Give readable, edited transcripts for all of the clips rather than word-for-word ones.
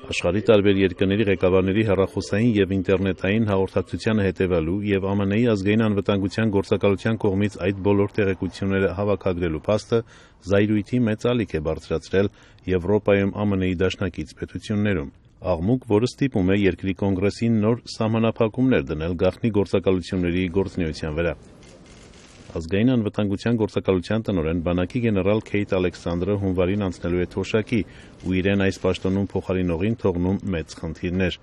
Աշխարհի տարբեր երկրների ղեկավարների հեռախոսային եւ ինտերնետային հաղորդակցությանը հետևելու եւ ԱՄՆ-ի ազգային անվտանգության գործակալության կողմից այդ բոլոր տեղեկությունները հավաքագրելու փաստը զայրույթի մեծ ալիք է բարձրացրել Եվրոպայում ԱՄՆ-ի դաշնակից պետություններում։ Աղմուկ, որը ստիպում է երկրի կոնգրեսին նոր սահմանափակումներ դնել գաղտնի գործակալությունների գործունեության վրա։ Ազգային անվտանգության գործակալության տնօրեն բանակի գեներալ Քեյթ Ալեքսանդրը հունվարին անցնելու է թոշակի ու իրեն այս պաշտոնում փոխարինողին թողնում մեծ խնդիրներ։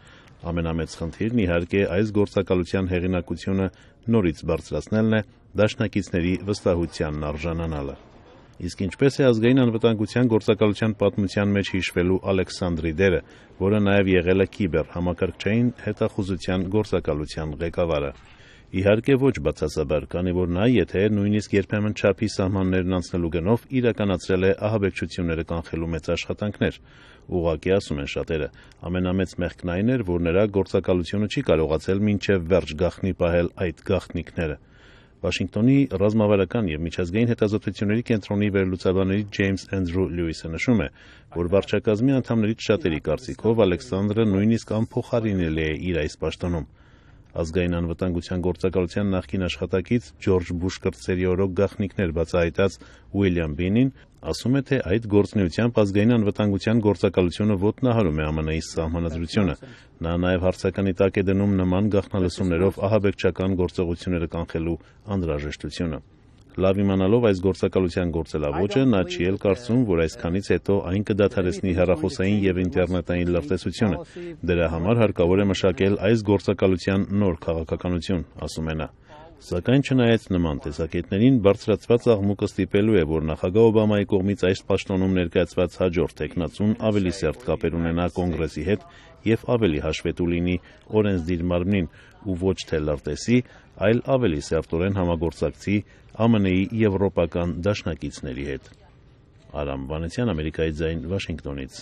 Ամենամեծ խնդիրն իհարկե այս գործակալության հեղինակությունը նորից բարձրացնելն է, դաշնակիցների վստահությանն արժանանալը։ Իսկ ինչպես է ազգային անվտանգության գործակալության պատմության մեջ հիշվելու Ալեքսանդրի դերը, որը նաև եղել է կիբեր համակարգչային հետախուզության գործակալության ղեկավարը։ Իհարկե ոչ բացասաբար, քանի որ նա, եթե նույնիսկ երբեմն չափի սահմաններն անցնելու գնով իրականացրել է ահաբեկչությունները կանխելու մեծ աշխատանքներ։ Ուղղակի ասում են շատերը, ամենամեծ մեղքն այն էր, որ նրա գործակալությունը չի կարողացել մինչև վերջ գաղտնի պահել այդ գաղտնիքները։ Վաշինգտոնի ռազմավարական եւ միջազգային հետազոտությունների կենտրոնի վերլուծաբաններից Ջեյմս Էնդրու Լյուիսը նշում է, որ վարչակազմի անդամներից շատերի կարծիքով Ալեքսանդրը նույնիսկ անփոխարինելի է իր այս պաշտոնում։ Ազգային անվտանգության գործակալության նախկին աշխատակից Ջորջ Բուշ կրտսերի օրոք գաղտնիքներ բացահայտած Ուիլյամ Բինին ասում է, թե այդ գործունեությամբ ազգային անվտանգության գործակալությունը ոտնահարում է ԱՄՆ-ի սահմանադրությունը։ Նա նաև հարցականի տակ է դնում նման գաղտնալսումներով ահաբեկչական գործողությունները կանխելու անհրաժեշտությունը։ Լավ իմանալով այս գործակալության գործելավոճը, նա չի էլ կարծում, որ այսքանից հետո այն կդադարեցնի հեռախոսային եւ ինտերնետային լրտեսությունը։ Դրա համար հարկավոր է մշակել այս գործակալության նոր քաղաքականություն, ասում է նա։ Սակայն չնայած նման տեսակետներին, բարձրացված աղմուկը ստիպելու է, որ նախագահ Օբամայի կողմից այս պաշտոնում ներկայացված հաջորդ թեկնածուն ավելի սերտ կապեր ունենա կոնգրեսի հետ եւ ավելի հաշվետու լինի օրենսդիր մարմնին ու ոչ թե լրտեսի, այլ ավելի սերտորեն համագործակցի ԱՄՆ-ի եվրոպական դաշնակիցների հետ։ Արամ Վանեցյան, Ամերիկայի ձայն, Վաշինգտոնից։